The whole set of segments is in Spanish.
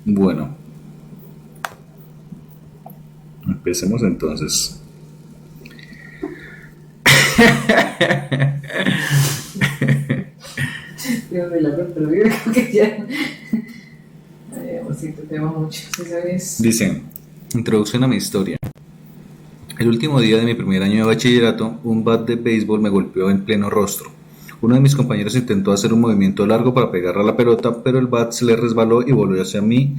Bueno, empecemos entonces. Dios de la pero yo creo que ya. Ay, amorcito, te amo mucho. ¿Sí sabes? Dice, introducción a mi historia. El último día de mi primer año de bachillerato, un bat de béisbol me golpeó en pleno rostro. Uno de mis compañeros intentó hacer un movimiento largo para pegarle a la pelota, pero el bat se le resbaló y volvió hacia mí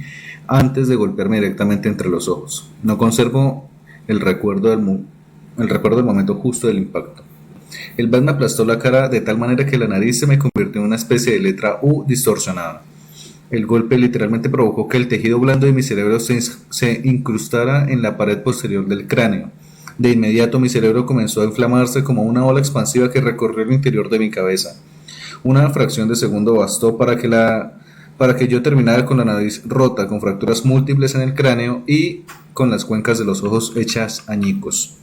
antes de golpearme directamente entre los ojos. No conservo el recuerdo del momento justo del impacto. El bat me aplastó la cara de tal manera que la nariz se me convirtió en una especie de letra U distorsionada. El golpe literalmente provocó que el tejido blando de mi cerebro se incrustara en la pared posterior del cráneo. De inmediato mi cerebro comenzó a inflamarse como una ola expansiva que recorrió el interior de mi cabeza. Una fracción de segundo bastó para que yo terminara con la nariz rota, con fracturas múltiples en el cráneo y con las cuencas de los ojos hechas añicos.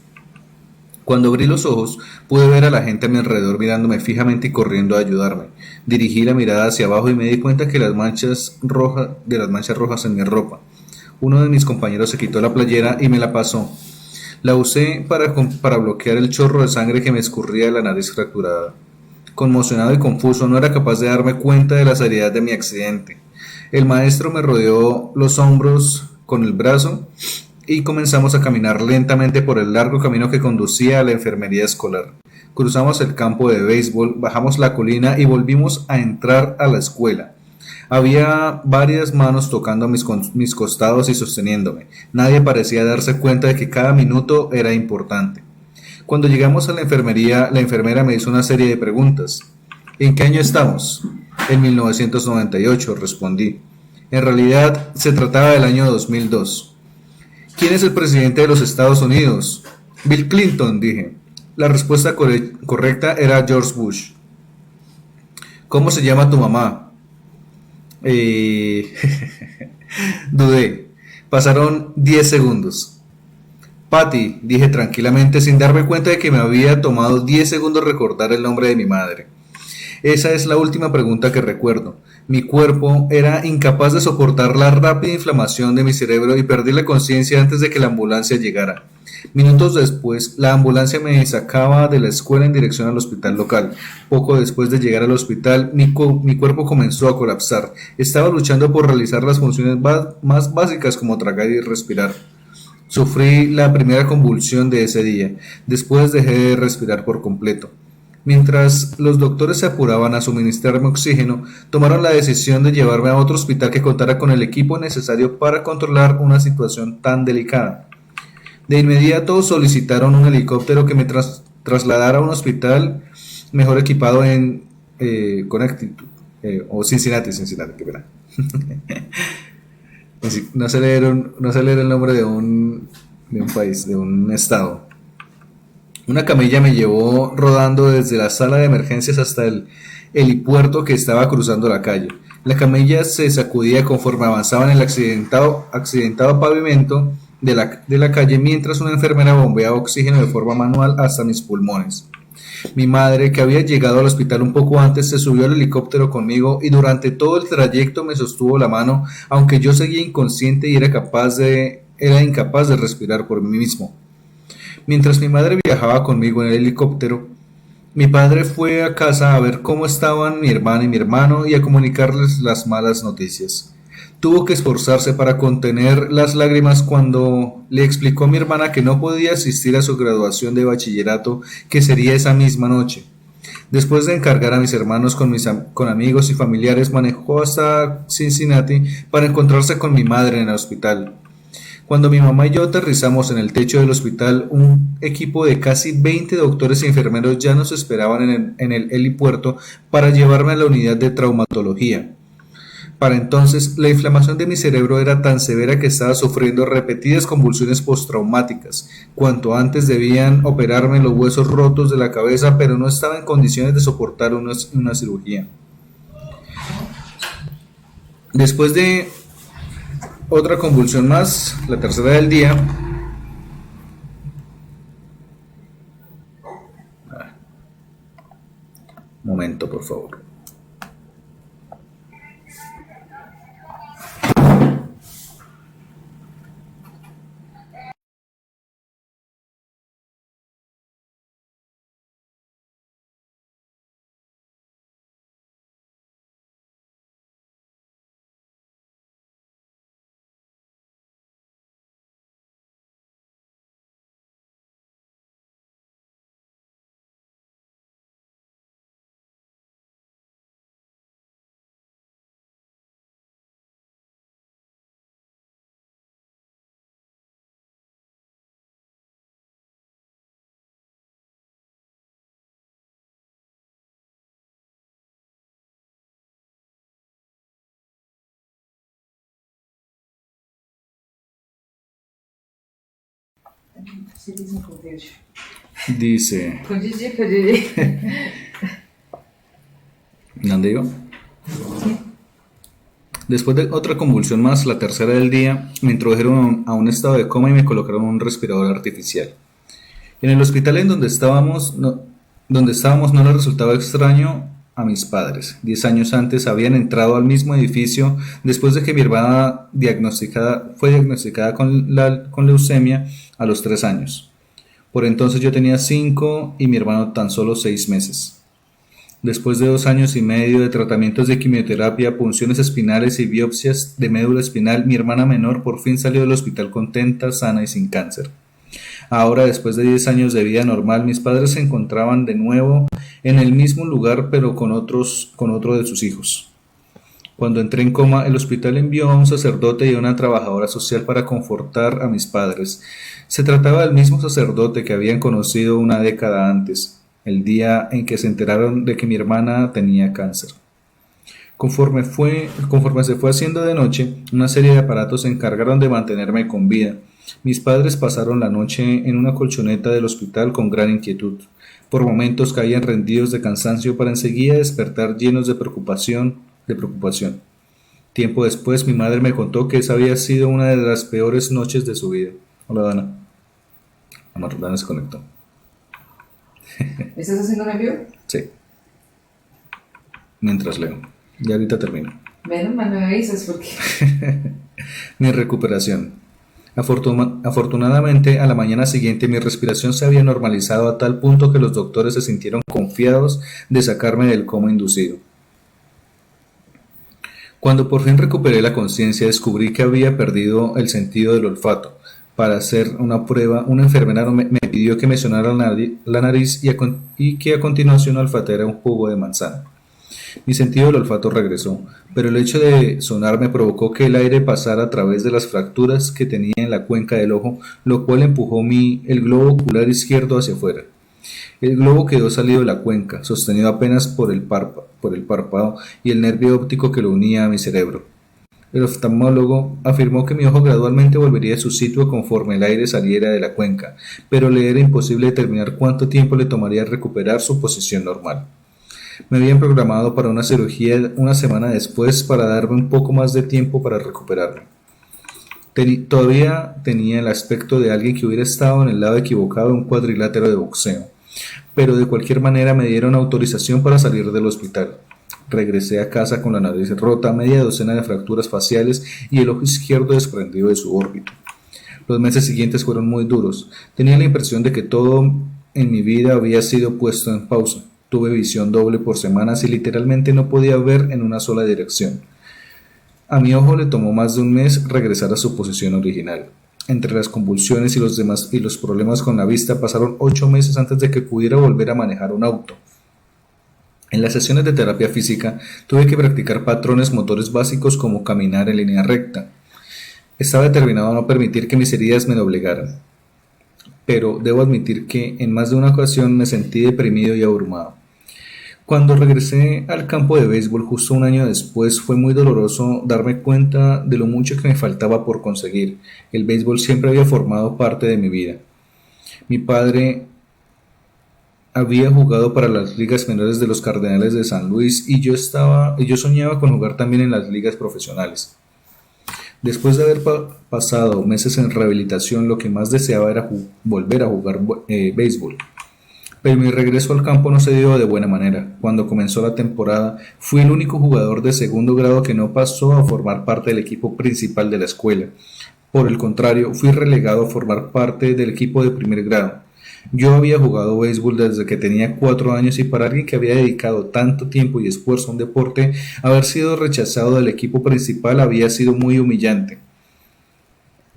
Cuando abrí los ojos, pude ver a la gente a mi alrededor mirándome fijamente y corriendo a ayudarme. Dirigí la mirada hacia abajo y me di cuenta que las manchas rojas en mi ropa. Uno de mis compañeros se quitó la playera y me la pasó. La usé para bloquear el chorro de sangre que me escurría de la nariz fracturada. Conmocionado y confuso, no era capaz de darme cuenta de la seriedad de mi accidente. El maestro me rodeó los hombros con el brazo y comenzamos a caminar lentamente por el largo camino que conducía a la enfermería escolar. Cruzamos el campo de béisbol, bajamos la colina y volvimos a entrar a la escuela. Había varias manos tocando mis costados y sosteniéndome. Nadie parecía darse cuenta de que cada minuto era importante. Cuando llegamos a la enfermería, la enfermera me hizo una serie de preguntas. ¿En qué año estamos? En 1998, respondí. En realidad, se trataba del año 2002. ¿Quién es el presidente de los Estados Unidos? Bill Clinton, dije. La respuesta correcta era George Bush. ¿Cómo se llama tu mamá? Eh... Dudé. Pasaron 10 segundos. Patty, dije tranquilamente sin darme cuenta de que me había tomado 10 segundos recordar el nombre de mi madre. Esa es la última pregunta que recuerdo. Mi cuerpo era incapaz de soportar la rápida inflamación de mi cerebro y perdí la conciencia antes de que la ambulancia llegara. Minutos después, la ambulancia me sacaba de la escuela en dirección al hospital local. Poco después de llegar al hospital, mi cuerpo comenzó a colapsar. Estaba luchando por realizar las funciones más básicas como tragar y respirar. Sufrí la primera convulsión de ese día. Después dejé de respirar por completo. Mientras los doctores se apuraban a suministrarme oxígeno, tomaron la decisión de llevarme a otro hospital que contara con el equipo necesario para controlar una situación tan delicada. De inmediato solicitaron un helicóptero que me trasladara a un hospital mejor equipado en Connecticut, o Cincinnati, qué pena. No se leer el nombre de un país, de un estado. Una camilla me llevó rodando desde la sala de emergencias hasta el helipuerto que estaba cruzando la calle. La camilla se sacudía conforme avanzaba en el accidentado pavimento de la calle mientras una enfermera bombeaba oxígeno de forma manual hasta mis pulmones. Mi madre, que había llegado al hospital un poco antes, se subió al helicóptero conmigo y durante todo el trayecto me sostuvo la mano, aunque yo seguía inconsciente y era incapaz de respirar por mí mismo. Mientras mi madre viajaba conmigo en el helicóptero, mi padre fue a casa a ver cómo estaban mi hermana y mi hermano y a comunicarles las malas noticias. Tuvo que esforzarse para contener las lágrimas cuando le explicó a mi hermana que no podía asistir a su graduación de bachillerato, que sería esa misma noche. Después de encargar a mis hermanos con amigos y familiares, manejó hasta Cincinnati para encontrarse con mi madre en el hospital. Cuando mi mamá y yo aterrizamos en el techo del hospital, un equipo de casi 20 doctores y enfermeros ya nos esperaban en el helipuerto para llevarme a la unidad de traumatología. Para entonces, la inflamación de mi cerebro era tan severa que estaba sufriendo repetidas convulsiones postraumáticas. Cuanto antes debían operarme los huesos rotos de la cabeza, pero no estaba en condiciones de soportar una cirugía. Después de otra convulsión más, la tercera del día, momento, por favor. 7:58. Dice, Con Gigi. ¿dónde iba? Después de otra convulsión más, la tercera del día, me introdujeron a un estado de coma y me colocaron un respirador artificial. En el hospital en donde estábamos no les resultaba extraño a mis padres. 10 años antes habían entrado al mismo edificio después de que mi hermana fue diagnosticada con leucemia a los 3 años. Por entonces yo tenía 5 y mi hermano tan solo 6 meses. Después de 2 años y medio de tratamientos de quimioterapia, punciones espinales y biopsias de médula espinal, mi hermana menor por fin salió del hospital contenta, sana y sin cáncer. Ahora, después de 10 años de vida normal, mis padres se encontraban de nuevo en el mismo lugar, pero con otro de sus hijos. Cuando entré en coma, el hospital envió a un sacerdote y a una trabajadora social para confortar a mis padres. Se trataba del mismo sacerdote que habían conocido una década antes, el día en que se enteraron de que mi hermana tenía cáncer. Conforme se fue haciendo de noche, una serie de aparatos se encargaron de mantenerme con vida. Mis padres pasaron la noche en una colchoneta del hospital con gran inquietud. Por momentos caían rendidos de cansancio para enseguida despertar llenos de preocupación. Tiempo después mi madre me contó que esa había sido una de las peores noches de su vida. Hola Dana. Dana se conectó. ¿Estás haciendo un envío? Sí. Mientras leo. Y ahorita termino. Menos mal me avisas porque... Mi recuperación. Afortunadamente, a la mañana siguiente mi respiración se había normalizado a tal punto que los doctores se sintieron confiados de sacarme del coma inducido. Cuando por fin recuperé la conciencia, descubrí que había perdido el sentido del olfato. Para hacer una prueba, una enfermera me pidió que me sonara la nariz y que a continuación olfateara un jugo de manzana. Mi sentido del olfato regresó, pero el hecho de sonar me provocó que el aire pasara a través de las fracturas que tenía en la cuenca del ojo, lo cual empujó el globo ocular izquierdo hacia afuera. El globo quedó salido de la cuenca, sostenido apenas por el párpado y el nervio óptico que lo unía a mi cerebro. El oftalmólogo afirmó que mi ojo gradualmente volvería a su sitio conforme el aire saliera de la cuenca, pero le era imposible determinar cuánto tiempo le tomaría recuperar su posición normal. Me habían programado para una cirugía una semana después para darme un poco más de tiempo para recuperarme. Todavía tenía el aspecto de alguien que hubiera estado en el lado equivocado de un cuadrilátero de boxeo, pero de cualquier manera me dieron autorización para salir del hospital. Regresé a casa con la nariz rota, media docena de fracturas faciales y el ojo izquierdo desprendido de su órbita. Los meses siguientes fueron muy duros. Tenía la impresión de que todo en mi vida había sido puesto en pausa. Tuve visión doble por semanas y literalmente no podía ver en una sola dirección. A mi ojo le tomó más de un mes regresar a su posición original. Entre las convulsiones y los problemas con la vista pasaron 8 meses antes de que pudiera volver a manejar un auto. En las sesiones de terapia física tuve que practicar patrones motores básicos como caminar en línea recta. Estaba determinado a no permitir que mis heridas me doblegaran. Pero debo admitir que en más de una ocasión me sentí deprimido y abrumado. Cuando regresé al campo de béisbol justo un año después, fue muy doloroso darme cuenta de lo mucho que me faltaba por conseguir. El béisbol siempre había formado parte de mi vida. Mi padre había jugado para las ligas menores de los Cardenales de San Luis y yo soñaba con jugar también en las ligas profesionales. Después de haber pasado meses en rehabilitación, lo que más deseaba era volver a jugar béisbol. Pero mi regreso al campo no se dio de buena manera. Cuando comenzó la temporada, fui el único jugador de segundo grado que no pasó a formar parte del equipo principal de la escuela. Por el contrario, fui relegado a formar parte del equipo de primer grado. Yo había jugado béisbol desde que tenía 4 años y para alguien que había dedicado tanto tiempo y esfuerzo a un deporte, haber sido rechazado del equipo principal había sido muy humillante.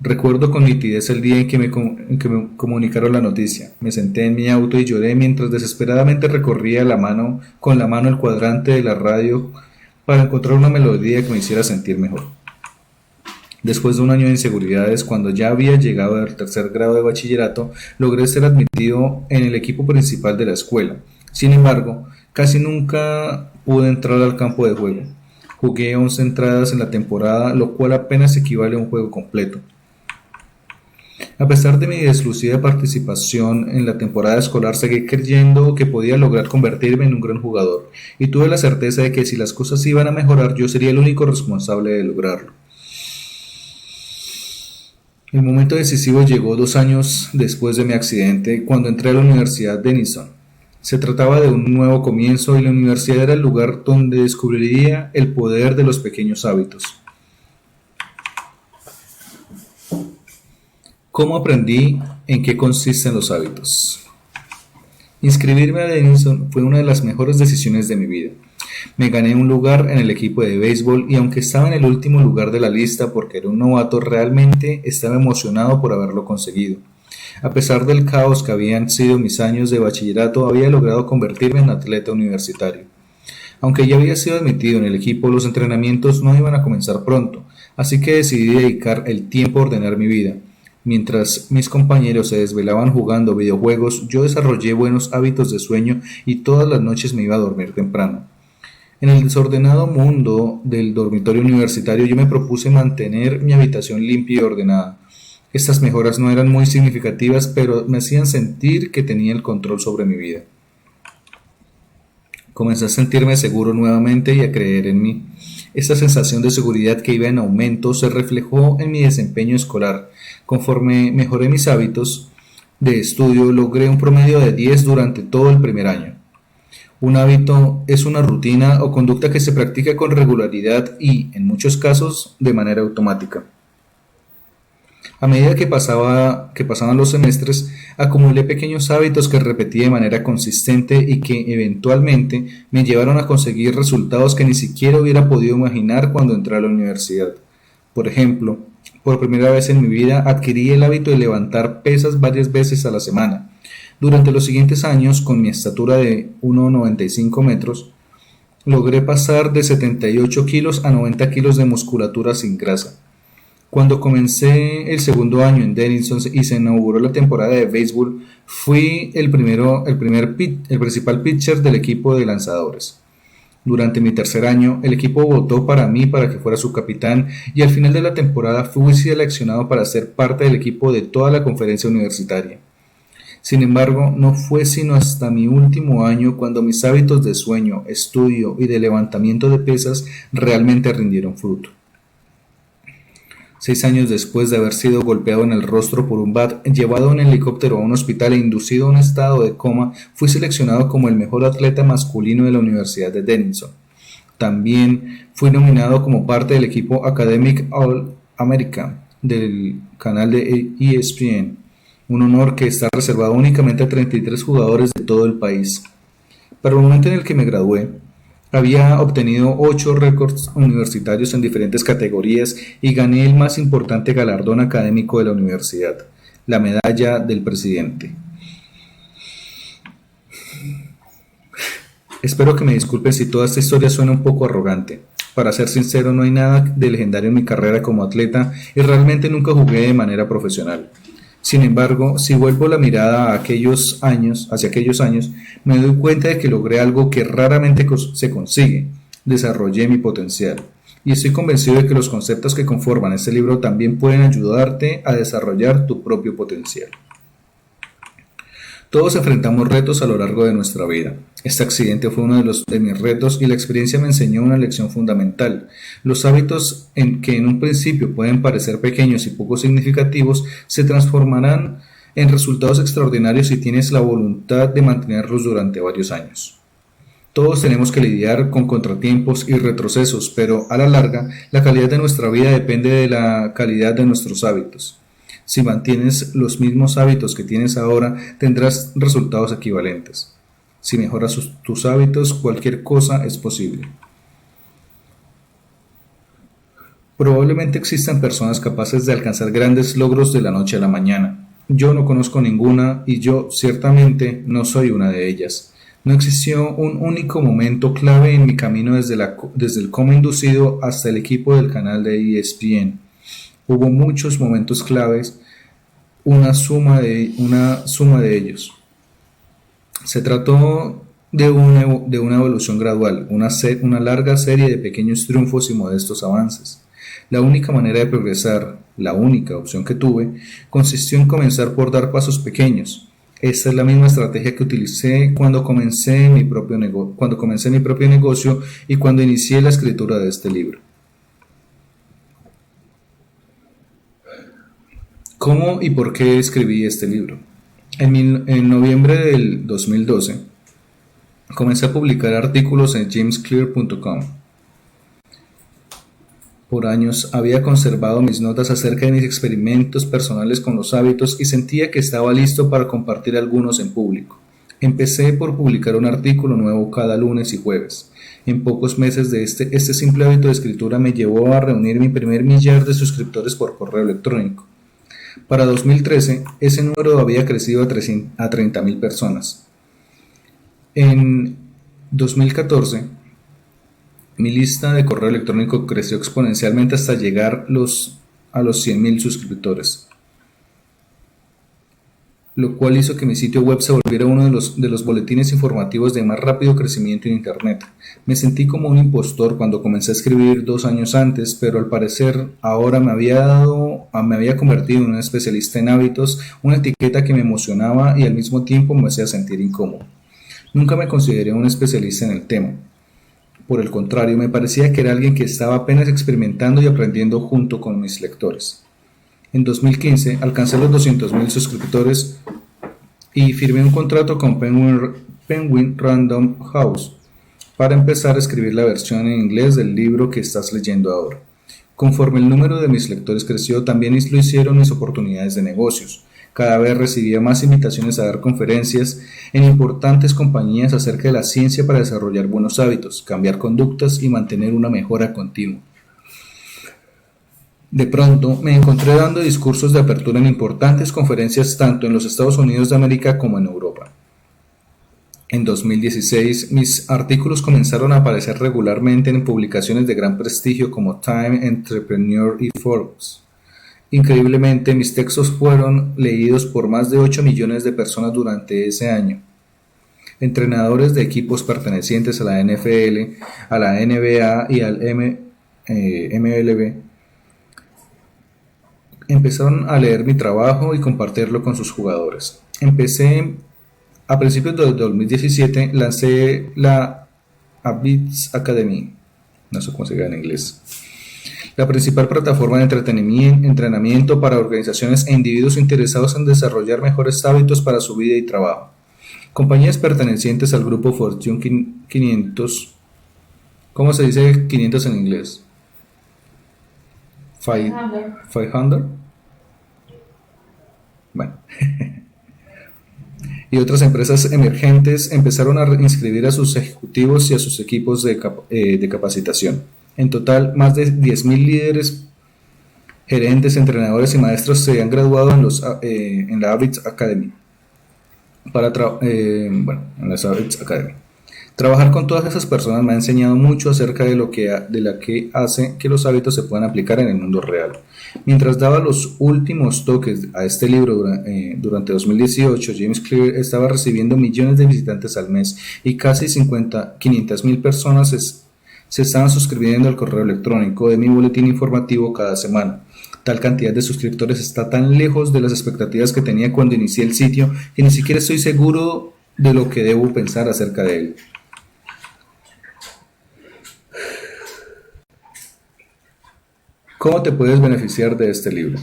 Recuerdo con nitidez el día en que me comunicaron la noticia. Me senté en mi auto y lloré mientras desesperadamente recorría con la mano el cuadrante de la radio para encontrar una melodía que me hiciera sentir mejor. Después de un año de inseguridades, cuando ya había llegado al 3er grado de bachillerato, logré ser admitido en el equipo principal de la escuela. Sin embargo, casi nunca pude entrar al campo de juego. Jugué 11 entradas en la temporada, lo cual apenas equivale a un juego completo. A pesar de mi deslucida participación en la temporada escolar, seguí creyendo que podía lograr convertirme en un gran jugador, y tuve la certeza de que si las cosas iban a mejorar, yo sería el único responsable de lograrlo. El momento decisivo llegó 2 años después de mi accidente, cuando entré a la Universidad Denison. Se trataba de un nuevo comienzo y la universidad era el lugar donde descubriría el poder de los pequeños hábitos. ¿Cómo aprendí en qué consisten los hábitos? Inscribirme a Denison fue una de las mejores decisiones de mi vida. Me gané un lugar en el equipo de béisbol y aunque estaba en el último lugar de la lista porque era un novato, realmente estaba emocionado por haberlo conseguido. A pesar del caos que habían sido mis años de bachillerato, había logrado convertirme en atleta universitario. Aunque ya había sido admitido en el equipo, los entrenamientos no iban a comenzar pronto, así que decidí dedicar el tiempo a ordenar mi vida. Mientras mis compañeros se desvelaban jugando videojuegos, yo desarrollé buenos hábitos de sueño y todas las noches me iba a dormir temprano. En el desordenado mundo del dormitorio universitario yo me propuse mantener mi habitación limpia y ordenada. Estas mejoras no eran muy significativas, pero me hacían sentir que tenía el control sobre mi vida. Comencé a sentirme seguro nuevamente y a creer en mí. Esta sensación de seguridad que iba en aumento se reflejó en mi desempeño escolar. Conforme mejoré mis hábitos de estudio, logré un promedio de 10 durante todo el primer año. Un hábito es una rutina o conducta que se practica con regularidad y, en muchos casos, de manera automática. A medida que pasaban los semestres, acumulé pequeños hábitos que repetí de manera consistente y que eventualmente me llevaron a conseguir resultados que ni siquiera hubiera podido imaginar cuando entré a la universidad. Por ejemplo, por primera vez en mi vida adquirí el hábito de levantar pesas varias veces a la semana. Durante los siguientes años, con mi estatura de 1,95 metros, logré pasar de 78 kilos a 90 kilos de musculatura sin grasa. Cuando comencé el segundo año en Denison y se inauguró la temporada de béisbol, fui el principal pitcher del equipo de lanzadores. Durante mi tercer año, el equipo votó para mí para que fuera su capitán y al final de la temporada fui seleccionado para ser parte del equipo de toda la conferencia universitaria. Sin embargo, no fue sino hasta mi último año cuando mis hábitos de sueño, estudio y de levantamiento de pesas realmente rindieron fruto. 6 años después de haber sido golpeado en el rostro por un bat, llevado en helicóptero a un hospital e inducido a un estado de coma, fui seleccionado como el mejor atleta masculino de la Universidad de Denison. También fui nominado como parte del equipo Academic All-American del canal de ESPN, un honor que está reservado únicamente a 33 jugadores de todo el país. Para el momento en el que me gradué, había obtenido 8 récords universitarios en diferentes categorías y gané el más importante galardón académico de la universidad, la medalla del presidente. Espero que me disculpen si toda esta historia suena un poco arrogante. Para ser sincero, no hay nada de legendario en mi carrera como atleta y realmente nunca jugué de manera profesional. Sin embargo, si vuelvo la mirada hacia aquellos años, me doy cuenta de que logré algo que raramente se consigue: desarrollé mi potencial. Y estoy convencido de que los conceptos que conforman este libro también pueden ayudarte a desarrollar tu propio potencial. Todos enfrentamos retos a lo largo de nuestra vida. Este accidente fue uno de mis retos y la experiencia me enseñó una lección fundamental. Los hábitos que en un principio pueden parecer pequeños y poco significativos se transformarán en resultados extraordinarios si tienes la voluntad de mantenerlos durante varios años. Todos tenemos que lidiar con contratiempos y retrocesos, pero a la larga, la calidad de nuestra vida depende de la calidad de nuestros hábitos. Si mantienes los mismos hábitos que tienes ahora, tendrás resultados equivalentes. Si mejoras tus hábitos, cualquier cosa es posible. Probablemente existan personas capaces de alcanzar grandes logros de la noche a la mañana. Yo no conozco ninguna y yo ciertamente no soy una de ellas. No existió un único momento clave en mi camino desde el coma inducido hasta el equipo del canal de ESPN. Hubo muchos momentos claves, una suma de ellos. Se trató de una evolución gradual, una larga serie de pequeños triunfos y modestos avances. La única manera de progresar, la única opción que tuve, consistió en comenzar por dar pasos pequeños. Esta es la misma estrategia que utilicé cuando comencé mi propio negocio y cuando inicié la escritura de este libro. ¿Cómo y por qué escribí este libro? En noviembre del 2012 comencé a publicar artículos en jamesclear.com. Por años había conservado mis notas acerca de mis experimentos personales con los hábitos y sentía que estaba listo para compartir algunos en público. Empecé por publicar un artículo nuevo cada lunes y jueves. En pocos meses de este simple hábito de escritura me llevó a reunir mi primer millar de suscriptores por correo electrónico. Para 2013, ese número había crecido a 30.000 personas. En 2014, mi lista de correo electrónico creció exponencialmente hasta llegar a los 100.000 suscriptores, lo cual hizo que mi sitio web se volviera uno de los boletines informativos de más rápido crecimiento en Internet. Me sentí como un impostor cuando comencé a escribir 2 años antes, pero al parecer ahora me había convertido en un especialista en hábitos, una etiqueta que me emocionaba y al mismo tiempo me hacía sentir incómodo. Nunca me consideré un especialista en el tema. Por el contrario, me parecía que era alguien que estaba apenas experimentando y aprendiendo junto con mis lectores. En 2015 alcancé los 200.000 suscriptores y firmé un contrato con Penguin Random House para empezar a escribir la versión en inglés del libro que estás leyendo ahora. Conforme el número de mis lectores creció, también lo hicieron mis oportunidades de negocios. Cada vez recibía más invitaciones a dar conferencias en importantes compañías acerca de la ciencia para desarrollar buenos hábitos, cambiar conductas y mantener una mejora continua. De pronto me encontré dando discursos de apertura en importantes conferencias tanto en los Estados Unidos de América como en Europa. En 2016, mis artículos comenzaron a aparecer regularmente en publicaciones de gran prestigio como Time, Entrepreneur y Forbes. Increíblemente, mis textos fueron leídos por más de 8 millones de personas durante ese año. Entrenadores de equipos pertenecientes a la NFL, a la NBA y al MLB empezaron a leer mi trabajo y compartirlo con sus jugadores. A principios de 2017, lancé la Habits Academy, no sé cómo se diga en inglés, la principal plataforma de entrenamiento para organizaciones e individuos interesados en desarrollar mejores hábitos para su vida y trabajo. Compañías pertenecientes al grupo Fortune 500, ¿cómo se dice 500 en inglés? 500. Bueno. Y otras empresas emergentes empezaron a inscribir a sus ejecutivos y a sus equipos de capacitación. En total, más de 10.000 líderes, gerentes, entrenadores y maestros se han graduado en la Habits Academy. En las Habits Academy. Trabajar con todas esas personas me ha enseñado mucho acerca de lo que hace que los hábitos se puedan aplicar en el mundo real. Mientras daba los últimos toques a este libro durante 2018, James Clear estaba recibiendo millones de visitantes al mes y casi 500.000 personas se estaban suscribiendo al correo electrónico de mi boletín informativo cada semana. Tal cantidad de suscriptores está tan lejos de las expectativas que tenía cuando inicié el sitio que ni siquiera estoy seguro de lo que debo pensar acerca de él. ¿Cómo te puedes beneficiar de este libro?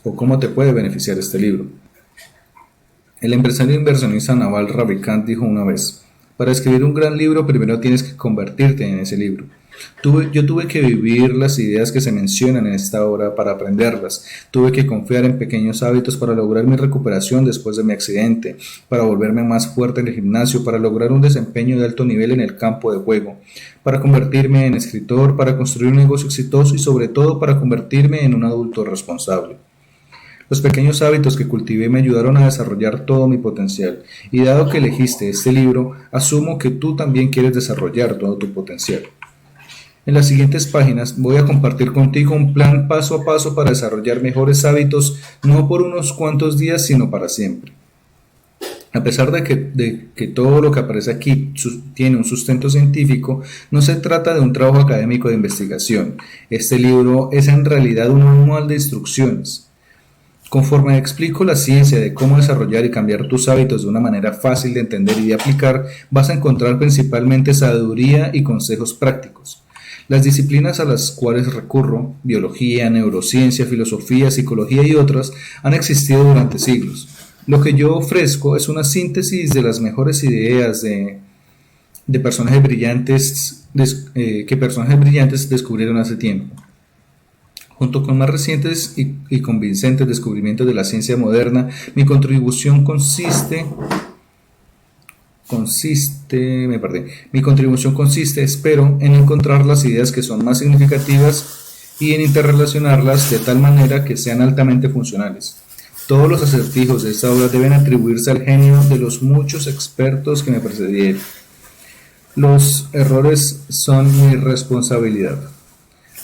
¿O cómo te puede beneficiar este libro? El empresario inversionista Naval Ravikant dijo una vez: para escribir un gran libro primero tienes que convertirte en ese libro. Yo tuve que vivir las ideas que se mencionan en esta obra para aprenderlas. Tuve que confiar en pequeños hábitos para lograr mi recuperación después de mi accidente, para volverme más fuerte en el gimnasio, para lograr un desempeño de alto nivel en el campo de juego, para convertirme en escritor, para construir un negocio exitoso y sobre todo para convertirme en un adulto responsable. Los pequeños hábitos que cultivé me ayudaron a desarrollar todo mi potencial, y dado que elegiste este libro, asumo que tú también quieres desarrollar todo tu potencial. En las siguientes páginas voy a compartir contigo un plan paso a paso para desarrollar mejores hábitos, no por unos cuantos días, sino para siempre. A pesar de que todo lo que aparece aquí tiene un sustento científico, no se trata de un trabajo académico de investigación. Este libro es en realidad un manual de instrucciones. Conforme explico la ciencia de cómo desarrollar y cambiar tus hábitos de una manera fácil de entender y de aplicar, vas a encontrar principalmente sabiduría y consejos prácticos. Las disciplinas a las cuales recurro, biología, neurociencia, filosofía, psicología y otras, han existido durante siglos. Lo que yo ofrezco es una síntesis de las mejores ideas de personajes brillantes que personajes brillantes descubrieron hace tiempo. Junto con más recientes y convincentes descubrimientos de la ciencia moderna, mi contribución consiste, espero, en encontrar las ideas que son más significativas y en interrelacionarlas de tal manera que sean altamente funcionales. Todos los acertijos de esta obra deben atribuirse al genio de los muchos expertos que me precedieron. Los errores son mi responsabilidad.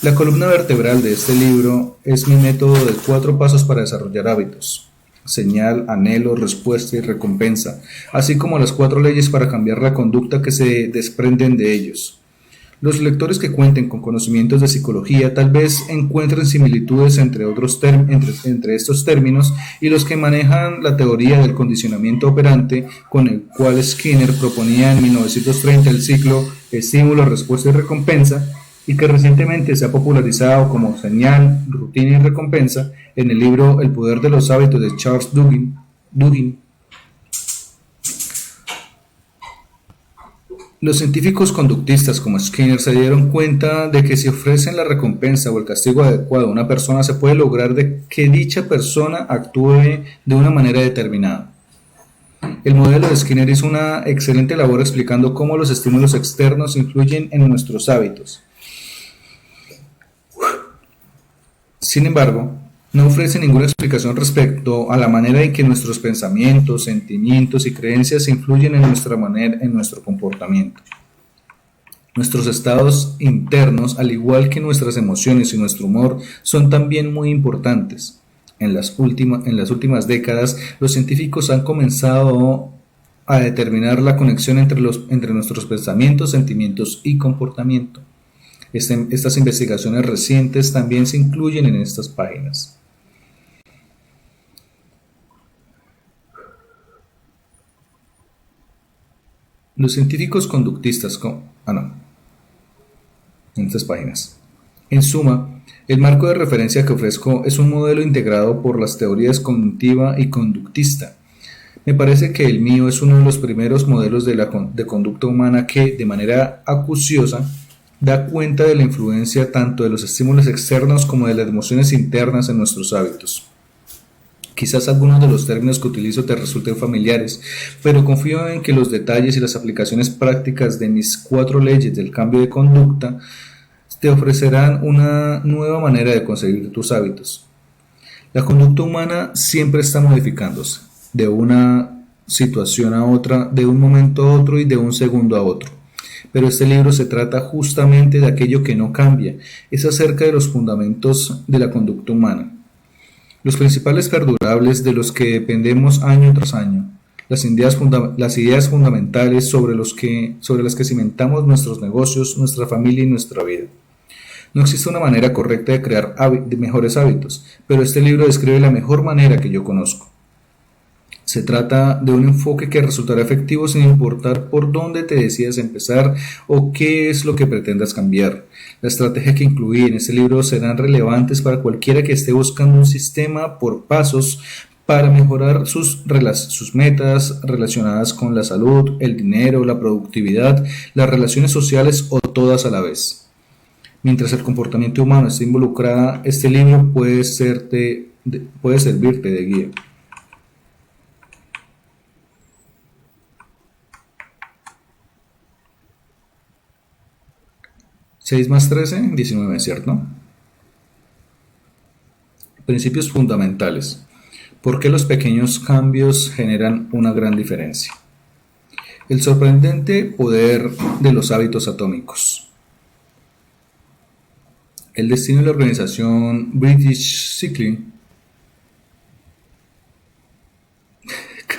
La columna vertebral de este libro es mi método de 4 pasos para desarrollar hábitos: señal, anhelo, respuesta y recompensa, así como las 4 leyes para cambiar la conducta que se desprenden de ellos. Los lectores que cuenten con conocimientos de psicología tal vez encuentren similitudes entre estos términos y los que manejan la teoría del condicionamiento operante, con el cual Skinner proponía en 1930 el ciclo estímulo, respuesta y recompensa, y que recientemente se ha popularizado como señal, rutina y recompensa en el libro El poder de los hábitos de Charles Duhigg. Los científicos conductistas como Skinner se dieron cuenta de que si ofrecen la recompensa o el castigo adecuado a una persona, se puede lograr de que dicha persona actúe de una manera determinada. El modelo de Skinner hizo una excelente labor explicando cómo los estímulos externos influyen en nuestros hábitos. Sin embargo, no ofrece ninguna explicación respecto a la manera en que nuestros pensamientos, sentimientos y creencias influyen en nuestro comportamiento. Nuestros estados internos, al igual que nuestras emociones y nuestro humor, son también muy importantes. En las últimas décadas, los científicos han comenzado a determinar la conexión entre nuestros pensamientos, sentimientos y comportamiento. Estas investigaciones recientes también se incluyen en estas páginas. Los científicos conductistas en estas páginas. En suma, el marco de referencia que ofrezco es un modelo integrado por las teorías cognitiva y conductista. Me parece que el mío es uno de los primeros modelos de conducta humana que, de manera acuciosa, da cuenta de la influencia tanto de los estímulos externos como de las emociones internas en nuestros hábitos. Quizás algunos de los términos que utilizo te resulten familiares, pero confío en que los detalles y las aplicaciones prácticas de mis 4 leyes del cambio de conducta te ofrecerán una nueva manera de conseguir tus hábitos. La conducta humana siempre está modificándose, de una situación a otra, de un momento a otro y de un segundo a otro. Pero este libro se trata justamente de aquello que no cambia, es acerca de los fundamentos de la conducta humana. Los principales perdurables de los que dependemos año tras año, las ideas fundamentales sobre las que cimentamos nuestros negocios, nuestra familia y nuestra vida. No existe una manera correcta de crear mejores hábitos, pero este libro describe la mejor manera que yo conozco. Se trata de un enfoque que resultará efectivo sin importar por dónde te decidas empezar o qué es lo que pretendas cambiar. La estrategia que incluí en este libro serán relevantes para cualquiera que esté buscando un sistema por pasos para mejorar sus metas relacionadas con la salud, el dinero, la productividad, las relaciones sociales o todas a la vez. Mientras el comportamiento humano esté involucrado, este libro puede servirte de guía. 6 más 13, 19, ¿cierto? Principios fundamentales. ¿Por qué los pequeños cambios generan una gran diferencia? El sorprendente poder de los hábitos atómicos. El destino de la organización British Cycling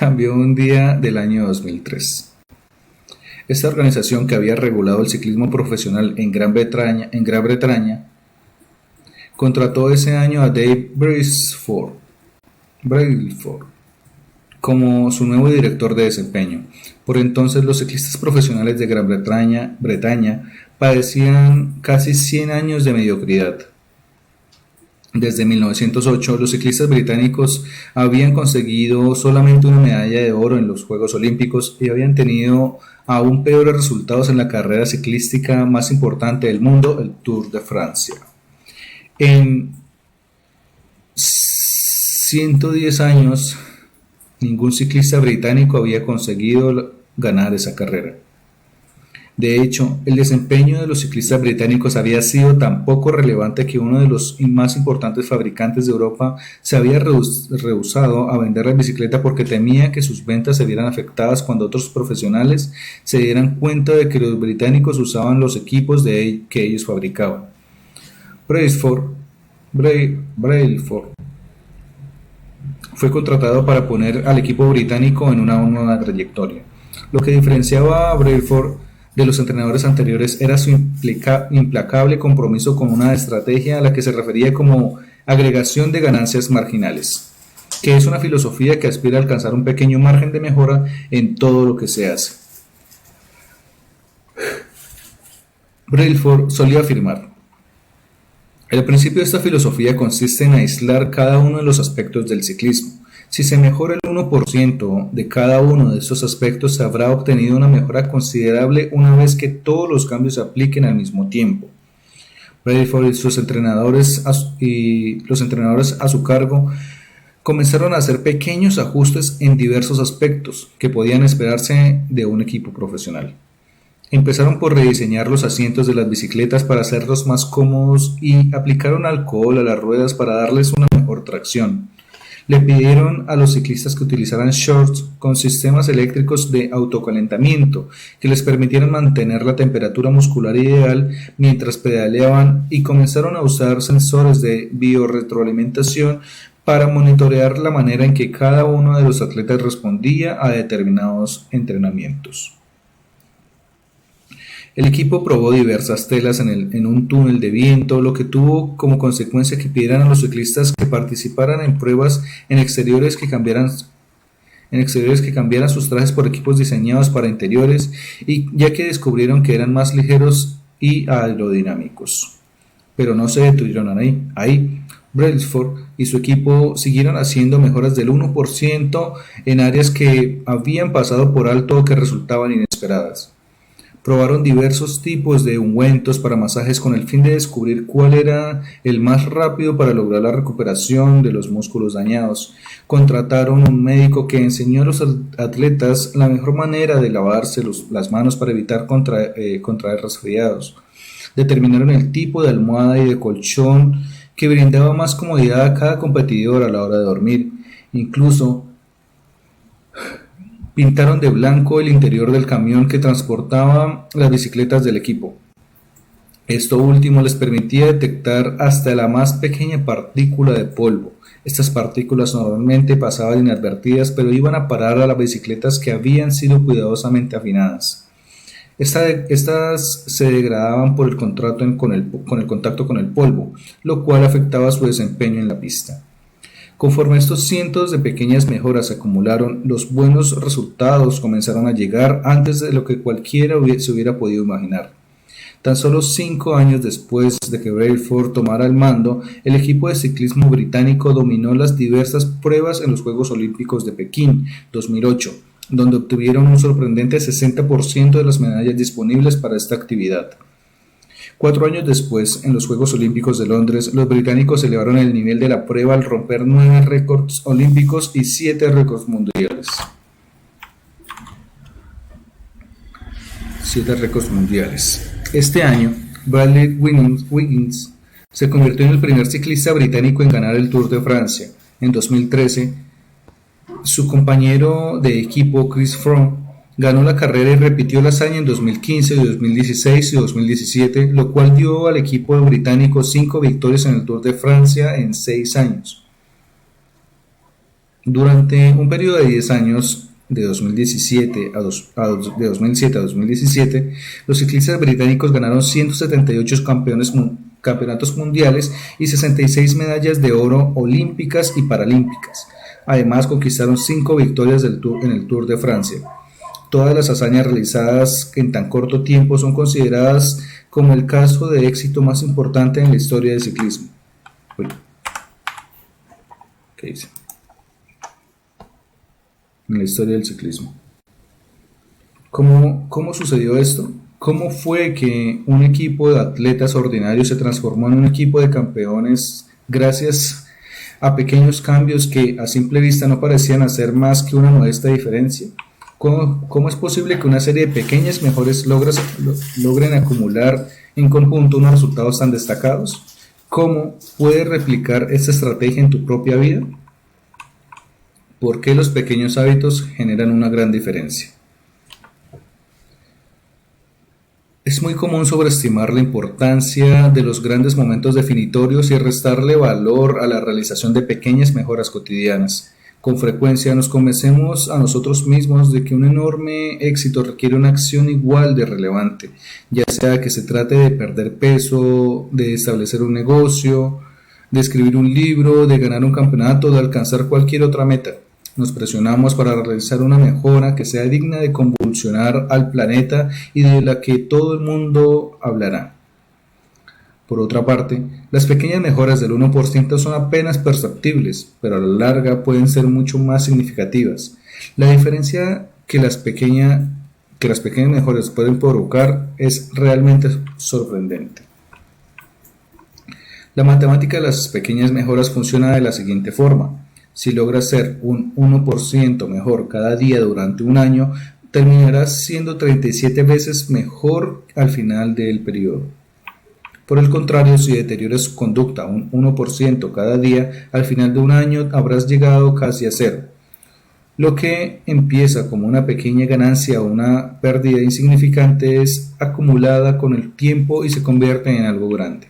cambió un día del año 2003. Esta organización que había regulado el ciclismo profesional en Gran Bretaña contrató ese año a Dave Brailsford como su nuevo director de desempeño. Por entonces los ciclistas profesionales de Gran Bretaña padecían casi 100 años de mediocridad. Desde 1908, los ciclistas británicos habían conseguido solamente una medalla de oro en los Juegos Olímpicos y habían tenido aún peores resultados en la carrera ciclística más importante del mundo, el Tour de Francia. En 110 años, ningún ciclista británico había conseguido ganar esa carrera. De hecho, el desempeño de los ciclistas británicos había sido tan poco relevante que uno de los más importantes fabricantes de Europa se había rehusado a vender la bicicleta porque temía que sus ventas se vieran afectadas cuando otros profesionales se dieran cuenta de que los británicos usaban los equipos que ellos fabricaban. Brailsford fue contratado para poner al equipo británico en una nueva trayectoria. Lo que diferenciaba a Brailsford de los entrenadores anteriores era su implacable compromiso con una estrategia a la que se refería como agregación de ganancias marginales, que es una filosofía que aspira a alcanzar un pequeño margen de mejora en todo lo que se hace. Brailsford solía afirmar: el principio de esta filosofía consiste en aislar cada uno de los aspectos del ciclismo. Si se mejora el 1% de cada uno de estos aspectos, se habrá obtenido una mejora considerable una vez que todos los cambios se apliquen al mismo tiempo. Brailsford y los entrenadores a su cargo comenzaron a hacer pequeños ajustes en diversos aspectos que podían esperarse de un equipo profesional. Empezaron por rediseñar los asientos de las bicicletas para hacerlos más cómodos y aplicaron alcohol a las ruedas para darles una mejor tracción. Le pidieron a los ciclistas que utilizaran shorts con sistemas eléctricos de autocalentamiento que les permitieran mantener la temperatura muscular ideal mientras pedaleaban y comenzaron a usar sensores de biorretroalimentación para monitorear la manera en que cada uno de los atletas respondía a determinados entrenamientos. El equipo probó diversas telas en un túnel de viento, lo que tuvo como consecuencia que pidieran a los ciclistas que participaran en pruebas en exteriores que cambiaran sus trajes por equipos diseñados para interiores, y ya que descubrieron que eran más ligeros y aerodinámicos. Pero no se detuvieron ahí. Brailsford y su equipo siguieron haciendo mejoras del 1% en áreas que habían pasado por alto o que resultaban inesperadas. Probaron diversos tipos de ungüentos para masajes con el fin de descubrir cuál era el más rápido para lograr la recuperación de los músculos dañados. Contrataron un médico que enseñó a los atletas la mejor manera de lavarse las manos para evitar contraer resfriados. Determinaron el tipo de almohada y de colchón que brindaba más comodidad a cada competidor a la hora de dormir. Incluso pintaron de blanco el interior del camión que transportaba las bicicletas del equipo. Esto último les permitía detectar hasta la más pequeña partícula de polvo. Estas partículas normalmente pasaban inadvertidas, pero iban a parar a las bicicletas que habían sido cuidadosamente afinadas. Estas se degradaban por el contacto con el polvo, lo cual afectaba su desempeño en la pista. Conforme estos cientos de pequeñas mejoras se acumularon, los buenos resultados comenzaron a llegar antes de lo que cualquiera se hubiera podido imaginar. Tan solo 5 años después de que Brailsford tomara el mando, el equipo de ciclismo británico dominó las diversas pruebas en los Juegos Olímpicos de Pekín 2008, donde obtuvieron un sorprendente 60% de las medallas disponibles para esta actividad. 4 años después, en los Juegos Olímpicos de Londres, los británicos elevaron el nivel de la prueba al romper 9 récords olímpicos y 7 récords mundiales. 7 récords mundiales. Este año, Bradley Wiggins se convirtió en el primer ciclista británico en ganar el Tour de Francia. En 2013, su compañero de equipo Chris Froome ganó la carrera y repitió la hazaña en 2015, 2016 y 2017, lo cual dio al equipo británico 5 victorias en el Tour de Francia en 6 años. Durante un periodo de 10 años, de 2017 de 2007 a 2017, los ciclistas británicos ganaron 178 campeonatos mundiales y 66 medallas de oro olímpicas y paralímpicas. Además, conquistaron 5 victorias en el Tour de Francia. Todas las hazañas realizadas en tan corto tiempo son consideradas como el caso de éxito más importante en la historia del ciclismo. Uy, ¿qué dice? En la historia del ciclismo. ¿Cómo sucedió esto? ¿Cómo fue que un equipo de atletas ordinarios se transformó en un equipo de campeones gracias a pequeños cambios que a simple vista no parecían hacer más que una modesta diferencia? ¿Cómo es posible que una serie de pequeñas mejoras logren acumular en conjunto unos resultados tan destacados? ¿Cómo puedes replicar esta estrategia en tu propia vida? ¿Por qué los pequeños hábitos generan una gran diferencia? Es muy común sobreestimar la importancia de los grandes momentos definitorios y restarle valor a la realización de pequeñas mejoras cotidianas. Con frecuencia nos convencemos a nosotros mismos de que un enorme éxito requiere una acción igual de relevante, ya sea que se trate de perder peso, de establecer un negocio, de escribir un libro, de ganar un campeonato, de alcanzar cualquier otra meta. Nos presionamos para realizar una mejora que sea digna de convulsionar al planeta y de la que todo el mundo hablará. Por otra parte, las pequeñas mejoras del 1% son apenas perceptibles, pero a la larga pueden ser mucho más significativas. La diferencia que las pequeñas mejoras pueden provocar es realmente sorprendente. La matemática de las pequeñas mejoras funciona de la siguiente forma. Si logras ser un 1% mejor cada día durante un año, terminarás siendo 37 veces mejor al final del periodo. Por el contrario, si deterioras su conducta un 1% cada día, al final de un año habrás llegado casi a cero. Lo que empieza como una pequeña ganancia o una pérdida insignificante es acumulada con el tiempo y se convierte en algo grande.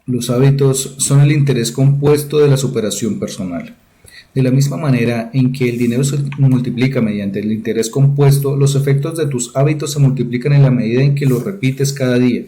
Los hábitos son el interés compuesto de la superación personal. De la misma manera en que el dinero se multiplica mediante el interés compuesto, los efectos de tus hábitos se multiplican en la medida en que los repites cada día.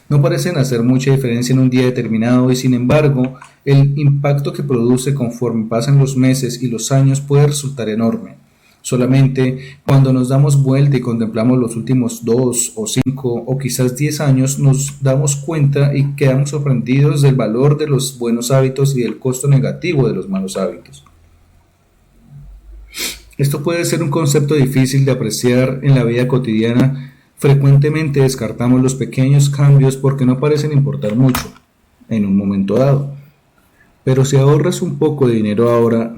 No parecen hacer mucha diferencia en un día determinado y sin embargo, el impacto que produce conforme pasan los meses y los años puede resultar enorme. Solamente cuando nos damos vuelta y contemplamos los últimos 2 o 5 o quizás 10 años nos damos cuenta y quedamos sorprendidos del valor de los buenos hábitos y del costo negativo de los malos hábitos. Esto puede ser un concepto difícil de apreciar en la vida cotidiana. Frecuentemente descartamos los pequeños cambios porque no parecen importar mucho en un momento dado. Pero si ahorras un poco de dinero ahora,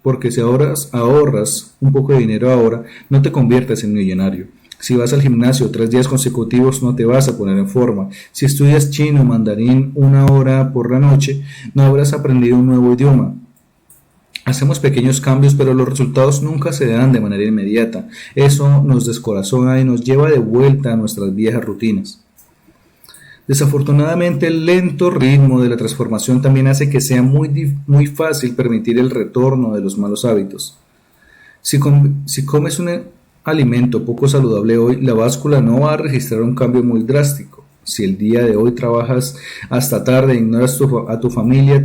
porque si ahorras un poco de dinero ahora, no te conviertes en millonario. Si vas al gimnasio 3 días consecutivos, no te vas a poner en forma. Si estudias chino o mandarín 1 hora por la noche, no habrás aprendido un nuevo idioma. Hacemos pequeños cambios, pero los resultados nunca se dan de manera inmediata. Eso nos descorazona y nos lleva de vuelta a nuestras viejas rutinas. Desafortunadamente, el lento ritmo de la transformación también hace que sea muy fácil permitir el retorno de los malos hábitos. Si comes un alimento poco saludable hoy, la báscula no va a registrar un cambio muy drástico. Si el día de hoy trabajas hasta tarde e ignoras a tu familia,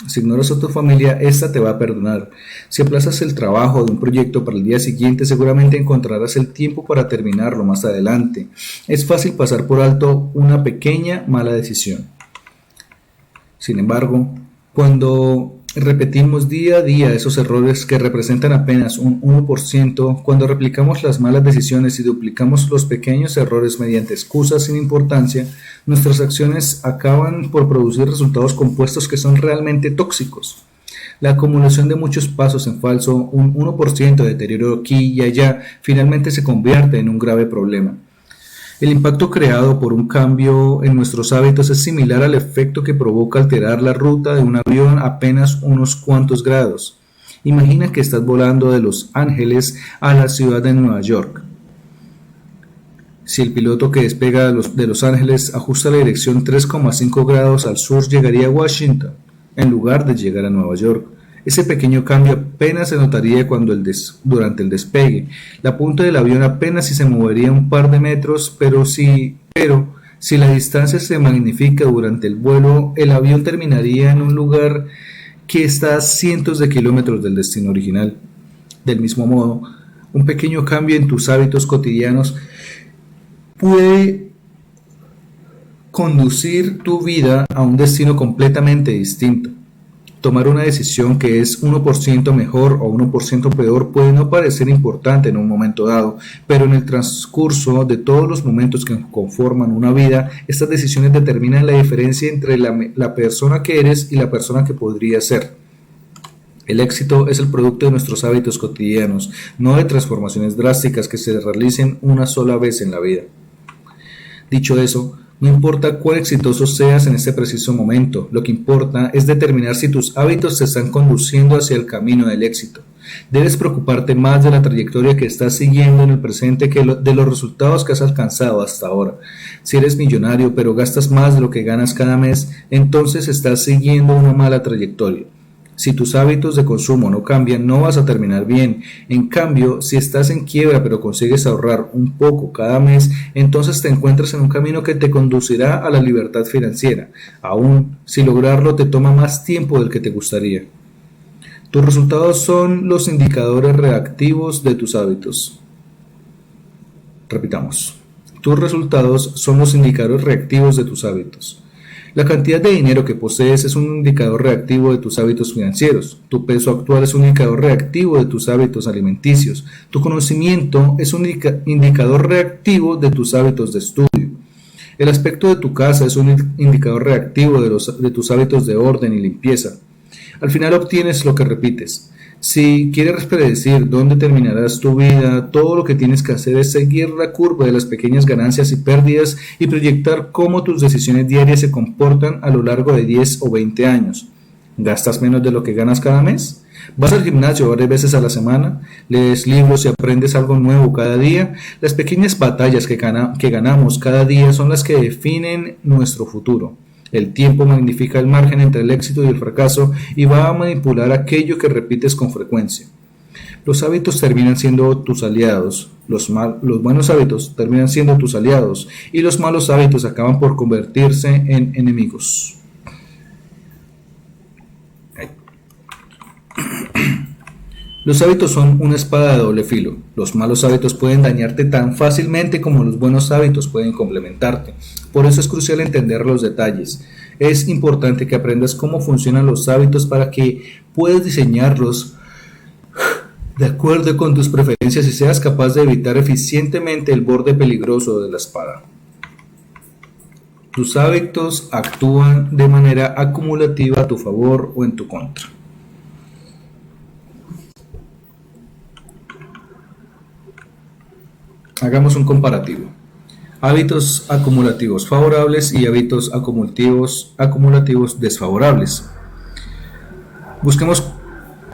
si ignoras a tu familia, esta te va a perdonar. Si aplazas el trabajo de un proyecto para el día siguiente, seguramente encontrarás el tiempo para terminarlo más adelante. Es fácil pasar por alto una pequeña mala decisión. Sin embargo, cuando repetimos día a día esos errores que representan apenas un 1%, cuando replicamos las malas decisiones y duplicamos los pequeños errores mediante excusas sin importancia, nuestras acciones acaban por producir resultados compuestos que son realmente tóxicos. La acumulación de muchos pasos en falso, un 1% de deterioro aquí y allá, finalmente se convierte en un grave problema. El impacto creado por un cambio en nuestros hábitos es similar al efecto que provoca alterar la ruta de un avión a apenas unos cuantos grados. Imagina que estás volando de Los Ángeles a la ciudad de Nueva York. Si el piloto que despega de Los Ángeles ajusta la dirección 3,5 grados al sur, llegaría a Washington, en lugar de llegar a Nueva York. Ese pequeño cambio apenas se notaría durante el despegue. La punta del avión apenas si se movería un par de metros, pero si la distancia se magnifica durante el vuelo, el avión terminaría en un lugar que está a cientos de kilómetros del destino original. Del mismo modo, un pequeño cambio en tus hábitos cotidianos puede conducir tu vida a un destino completamente distinto. Tomar una decisión que es 1% mejor o 1% peor puede no parecer importante en un momento dado, pero en el transcurso de todos los momentos que conforman una vida, estas decisiones determinan la diferencia entre la persona que eres y la persona que podrías ser. El éxito es el producto de nuestros hábitos cotidianos, no de transformaciones drásticas que se realicen una sola vez en la vida. Dicho eso, no importa cuán exitoso seas en este preciso momento, lo que importa es determinar si tus hábitos te están conduciendo hacia el camino del éxito. Debes preocuparte más de la trayectoria que estás siguiendo en el presente que de los resultados que has alcanzado hasta ahora. Si eres millonario pero gastas más de lo que ganas cada mes, entonces estás siguiendo una mala trayectoria. Si tus hábitos de consumo no cambian, no vas a terminar bien. En cambio, si estás en quiebra pero consigues ahorrar un poco cada mes, entonces te encuentras en un camino que te conducirá a la libertad financiera, aun si lograrlo te toma más tiempo del que te gustaría. Tus resultados son los indicadores reactivos de tus hábitos. Repitamos. Tus resultados son los indicadores reactivos de tus hábitos. La cantidad de dinero que posees es un indicador reactivo de tus hábitos financieros. Tu peso actual es un indicador reactivo de tus hábitos alimenticios. Tu conocimiento es un indicador reactivo de tus hábitos de estudio. El aspecto de tu casa es un indicador reactivo de tus hábitos de orden y limpieza. Al final obtienes lo que repites. Si quieres predecir dónde terminarás tu vida, todo lo que tienes que hacer es seguir la curva de las pequeñas ganancias y pérdidas y proyectar cómo tus decisiones diarias se comportan a lo largo de 10 o 20 años. ¿Gastas menos de lo que ganas cada mes? ¿Vas al gimnasio varias veces a la semana? ¿Lees libros y aprendes algo nuevo cada día? Las pequeñas batallas que ganamos cada día son las que definen nuestro futuro. El tiempo magnifica el margen entre el éxito y el fracaso y va a manipular aquello que repites con frecuencia. Los hábitos terminan siendo tus aliados, los buenos hábitos terminan siendo tus aliados y los malos hábitos acaban por convertirse en enemigos. Los hábitos son una espada de doble filo. Los malos hábitos pueden dañarte tan fácilmente como los buenos hábitos pueden complementarte. Por eso es crucial entender los detalles. Es importante que aprendas cómo funcionan los hábitos para que puedas diseñarlos de acuerdo con tus preferencias y seas capaz de evitar eficientemente el borde peligroso de la espada. Tus hábitos actúan de manera acumulativa a tu favor o en tu contra. Hagamos un comparativo. Hábitos acumulativos favorables y hábitos acumulativos desfavorables.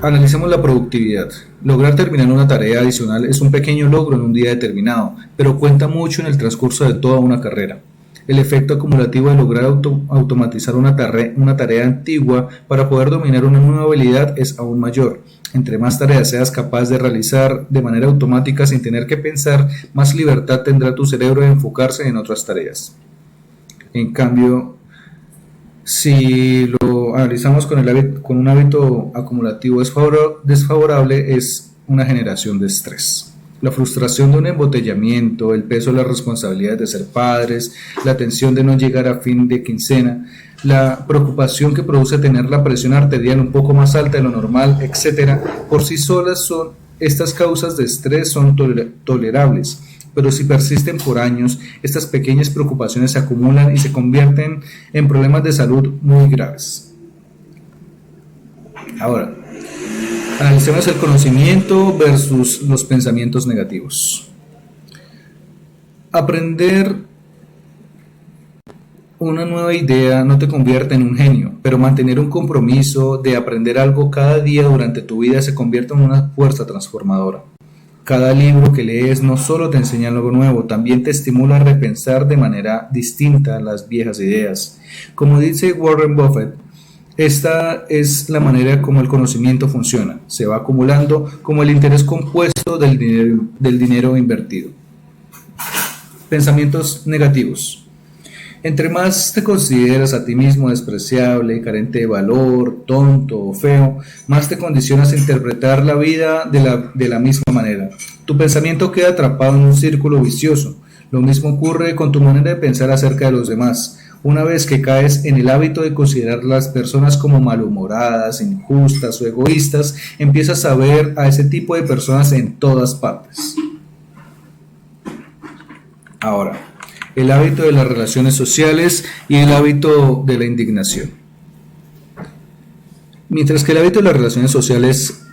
Analicemos la productividad. Lograr terminar una tarea adicional es un pequeño logro en un día determinado, pero cuenta mucho en el transcurso de toda una carrera. El efecto acumulativo de lograr automatizar una tarea antigua para poder dominar una nueva habilidad es aún mayor. Entre más tareas seas capaz de realizar de manera automática sin tener que pensar, más libertad tendrá tu cerebro de enfocarse en otras tareas. En cambio, si lo analizamos con un hábito acumulativo desfavorable, es una generación de estrés. La frustración de un embotellamiento, el peso de las responsabilidades de ser padres, la tensión de no llegar a fin de quincena, la preocupación que produce tener la presión arterial un poco más alta de lo normal, etc. Por sí solas estas causas de estrés son tolerables, pero si persisten por años, estas pequeñas preocupaciones se acumulan y se convierten en problemas de salud muy graves. Ahora, analicemos el conocimiento versus los pensamientos negativos. Aprender una nueva idea no te convierte en un genio, pero mantener un compromiso de aprender algo cada día durante tu vida se convierte en una fuerza transformadora. Cada libro que lees no solo te enseña algo nuevo, también te estimula a repensar de manera distinta las viejas ideas. Como dice Warren Buffett, esta es la manera como el conocimiento funciona. Se va acumulando como el interés compuesto del dinero invertido. Pensamientos negativos. Entre más te consideras a ti mismo despreciable, carente de valor, tonto o feo, más te condicionas a interpretar la vida de la misma manera. Tu pensamiento queda atrapado en un círculo vicioso. Lo mismo ocurre con tu manera de pensar acerca de los demás. Una vez que caes en el hábito de considerar las personas como malhumoradas, injustas o egoístas, empiezas a ver a ese tipo de personas en todas partes. Ahora, el hábito de las relaciones sociales y el hábito de la indignación. Mientras que el hábito de las relaciones sociales,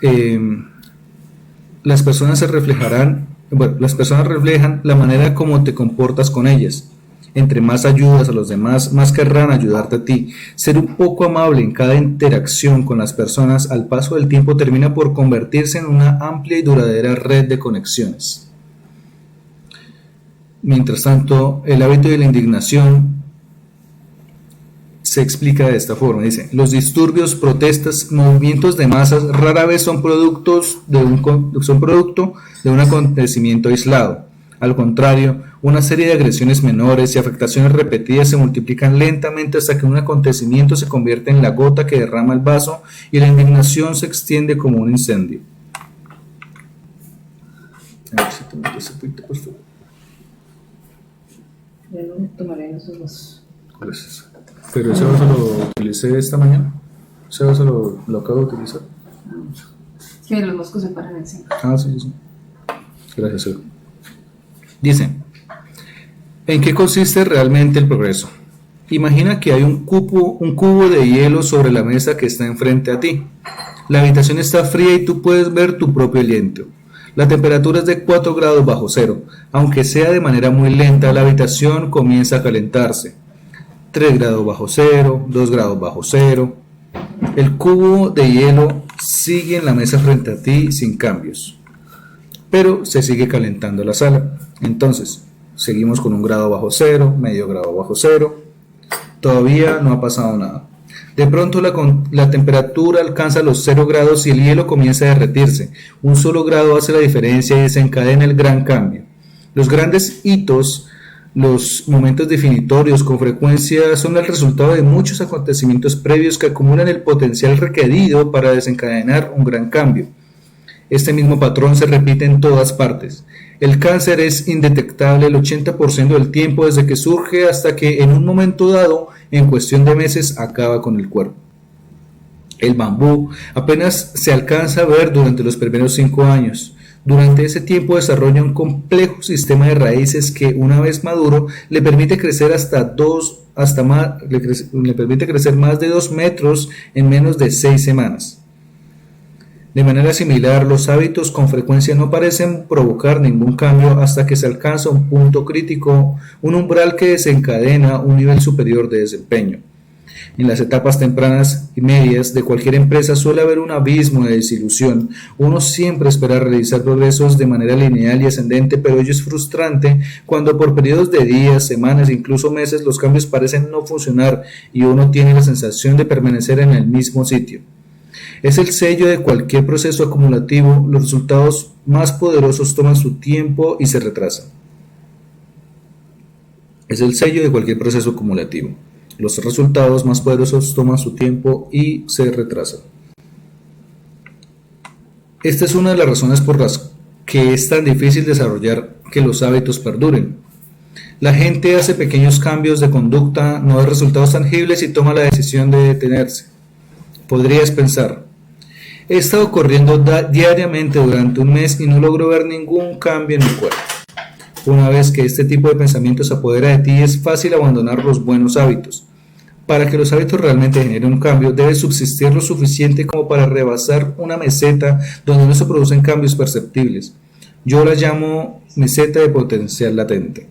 las personas reflejan la manera como te comportas con ellas. Entre más ayudas a los demás, más querrán ayudarte a ti. Ser un poco amable en cada interacción con las personas al paso del tiempo termina por convertirse en una amplia y duradera red de conexiones. Mientras tanto, el hábito de la indignación se explica de esta forma. Dice, los disturbios, protestas, movimientos de masas rara vez son producto de un acontecimiento aislado. Al contrario, una serie de agresiones menores y afectaciones repetidas se multiplican lentamente hasta que un acontecimiento se convierte en la gota que derrama el vaso y la indignación se extiende como un incendio. A ver si te metes ese poquito, por favor. Yo no me tomaré esos vasos. Gracias. Pero ese vaso lo utilicé esta mañana. Ese vaso lo acabo de utilizar. Es que los moscos se paran encima. Sí. Gracias, Edu. Dice, ¿en qué consiste realmente el progreso? Imagina que hay un cubo de hielo sobre la mesa que está enfrente a ti. La habitación está fría y tú puedes ver tu propio aliento. La temperatura es de 4 grados bajo cero. Aunque sea de manera muy lenta, la habitación comienza a calentarse. 3 grados bajo cero, 2 grados bajo cero. El cubo de hielo sigue en la mesa frente a ti sin cambios, pero se sigue calentando la sala. Entonces, seguimos con 1 grado bajo cero, medio grado bajo cero. Todavía no ha pasado nada. De pronto la temperatura alcanza los 0 grados y el hielo comienza a derretirse. 1 solo grado hace la diferencia y desencadena el gran cambio. Los grandes hitos, los momentos definitorios, con frecuencia son el resultado de muchos acontecimientos previos que acumulan el potencial requerido para desencadenar un gran cambio. Este mismo patrón se repite en todas partes. El cáncer es indetectable el 80% del tiempo desde que surge hasta que en un momento dado, en cuestión de meses, acaba con el cuerpo. El bambú apenas se alcanza a ver durante los primeros 5 años. Durante ese tiempo desarrolla un complejo sistema de raíces que, una vez maduro, le permite crecer más de 2 metros en menos de 6 semanas. De manera similar, los hábitos con frecuencia no parecen provocar ningún cambio hasta que se alcanza un punto crítico, un umbral que desencadena un nivel superior de desempeño. En las etapas tempranas y medias de cualquier empresa suele haber un abismo de desilusión. Uno siempre espera realizar progresos de manera lineal y ascendente, pero ello es frustrante cuando por periodos de días, semanas e incluso meses los cambios parecen no funcionar y uno tiene la sensación de permanecer en el mismo sitio. Es el sello de cualquier proceso acumulativo. Los resultados más poderosos toman su tiempo y se retrasan. Es el sello de cualquier proceso acumulativo. Los resultados más poderosos toman su tiempo y se retrasan. Esta es una de las razones por las que es tan difícil desarrollar que los hábitos perduren. La gente hace pequeños cambios de conducta, no ve resultados tangibles y toma la decisión de detenerse. Podrías pensar, he estado corriendo diariamente durante un mes y no logro ver ningún cambio en mi cuerpo. Una vez que este tipo de pensamiento se apodera de ti, es fácil abandonar los buenos hábitos. Para que los hábitos realmente generen un cambio, debe subsistir lo suficiente como para rebasar una meseta donde no se producen cambios perceptibles. Yo la llamo meseta de potencial latente.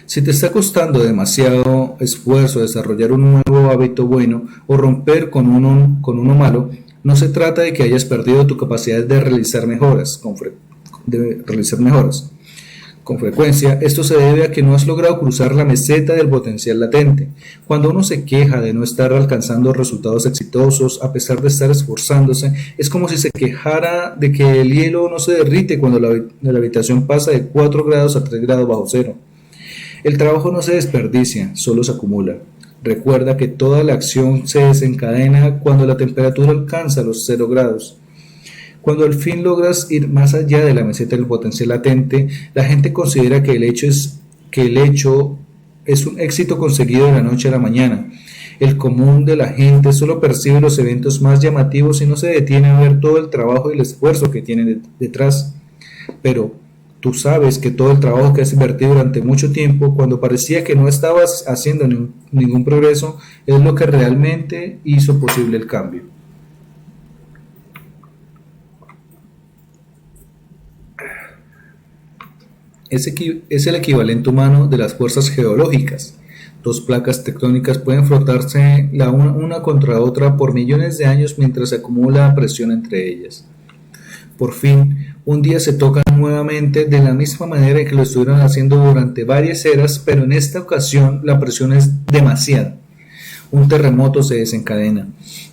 Si te está costando demasiado esfuerzo desarrollar un nuevo hábito bueno o romper con uno malo, No se trata de que hayas perdido tu capacidad de realizar mejoras. Con frecuencia, esto se debe a que no has logrado cruzar la meseta del potencial latente. Cuando uno se queja de no estar alcanzando resultados exitosos a pesar de estar esforzándose, es como si se quejara de que el hielo no se derrite cuando la habitación pasa de 4 grados a 3 grados bajo cero. El trabajo no se desperdicia, solo se acumula. Recuerda que toda la acción se desencadena cuando la temperatura alcanza los 0 grados. Cuando al fin logras ir más allá de la meseta del potencial latente, la gente considera que el hecho es un éxito conseguido de la noche a la mañana. El común de la gente solo percibe los eventos más llamativos y no se detiene a ver todo el trabajo y el esfuerzo que tiene detrás. Pero tú sabes que todo el trabajo que has invertido durante mucho tiempo, cuando parecía que no estabas haciendo ningún progreso, es lo que realmente hizo posible el cambio. Es el equivalente humano de las fuerzas geológicas. Dos placas tectónicas pueden frotarse una contra otra por millones de años mientras se acumula presión entre ellas. Por fin, un día se tocan nuevamente de la misma manera en que lo estuvieron haciendo durante varias eras, pero en esta ocasión la presión es demasiada. Un terremoto se desencadena.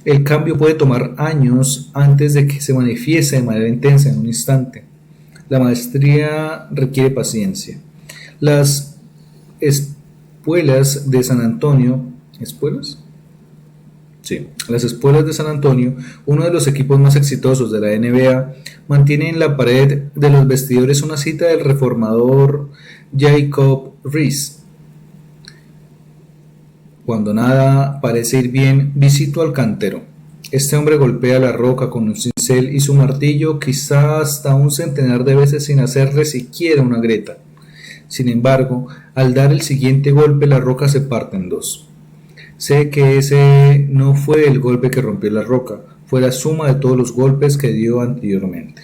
El cambio puede tomar años antes de que se manifieste de manera intensa en un instante. La maestría requiere paciencia. Las espuelas de San Antonio, ¿espuelas? Sí, las espuelas de San Antonio, uno de los equipos más exitosos de la NBA, mantiene en la pared de los vestidores una cita del reformador Jacob Riis. Cuando nada parece ir bien, visito al cantero. Este hombre golpea la roca con un cincel y su martillo quizá hasta un centenar de veces sin hacerle siquiera una grieta. Sin embargo, al dar el siguiente golpe la roca se parte en dos. Sé que ese no fue el golpe que rompió la roca, fue la suma de todos los golpes que dio anteriormente.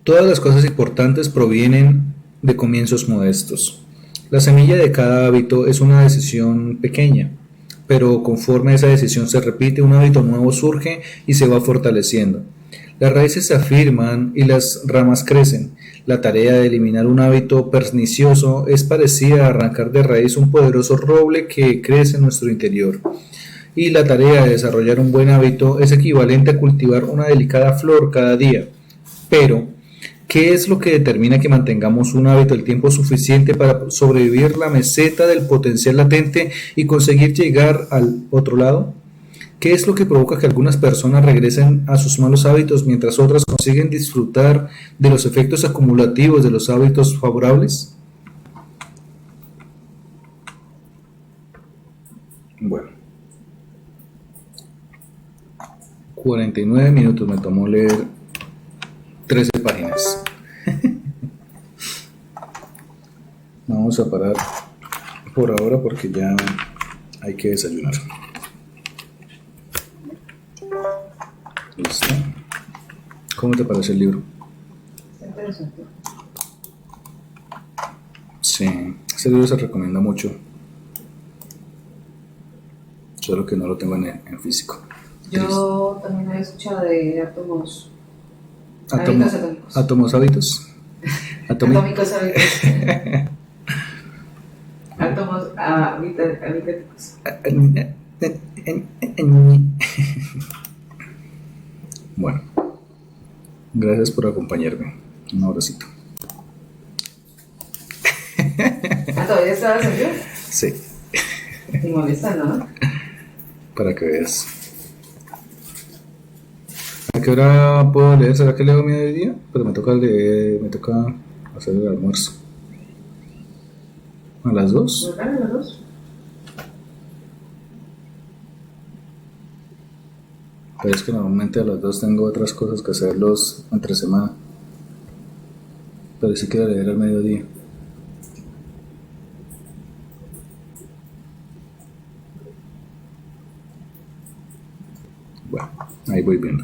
Todas las cosas importantes provienen de comienzos modestos. La semilla de cada hábito es una decisión pequeña, pero conforme esa decisión se repite, un hábito nuevo surge y se va fortaleciendo. Las raíces se afirman y las ramas crecen. La tarea de eliminar un hábito pernicioso es parecida a arrancar de raíz un poderoso roble que crece en nuestro interior. Y la tarea de desarrollar un buen hábito es equivalente a cultivar una delicada flor cada día. Pero, ¿qué es lo que determina que mantengamos un hábito el tiempo suficiente para sobrevivir la meseta del potencial latente y conseguir llegar al otro lado? ¿Qué es lo que provoca que algunas personas regresen a sus malos hábitos mientras otras consiguen disfrutar de los efectos acumulativos de los hábitos favorables? Bueno, 49 minutos me tomó leer 13 páginas. Vamos a parar por ahora porque ya hay que desayunar. Listo. ¿Cómo te parece el libro? Está interesante. Sí, ese libro se recomienda mucho, solo que no lo tengo en físico. Yo también había escuchado de átomos. Átomos, Hábitos atómicos. átomos hábitos. Atómicos hábitos. Átomos habitáticos. Bueno, gracias por acompañarme. Un abracito. ¿Todavía estabas en inglés? Sí, Te molestando, ¿no? para que veas. ¿A qué hora puedo leer? ¿Será que leo a mediodía? Pero me toca leer, me toca hacer el almuerzo. ¿A las 2? ¿Me los dos? Pero es que normalmente a las 2 tengo otras cosas que hacerlos entre semana. Pero sí quiero leer al mediodía. Bueno, ahí voy viendo.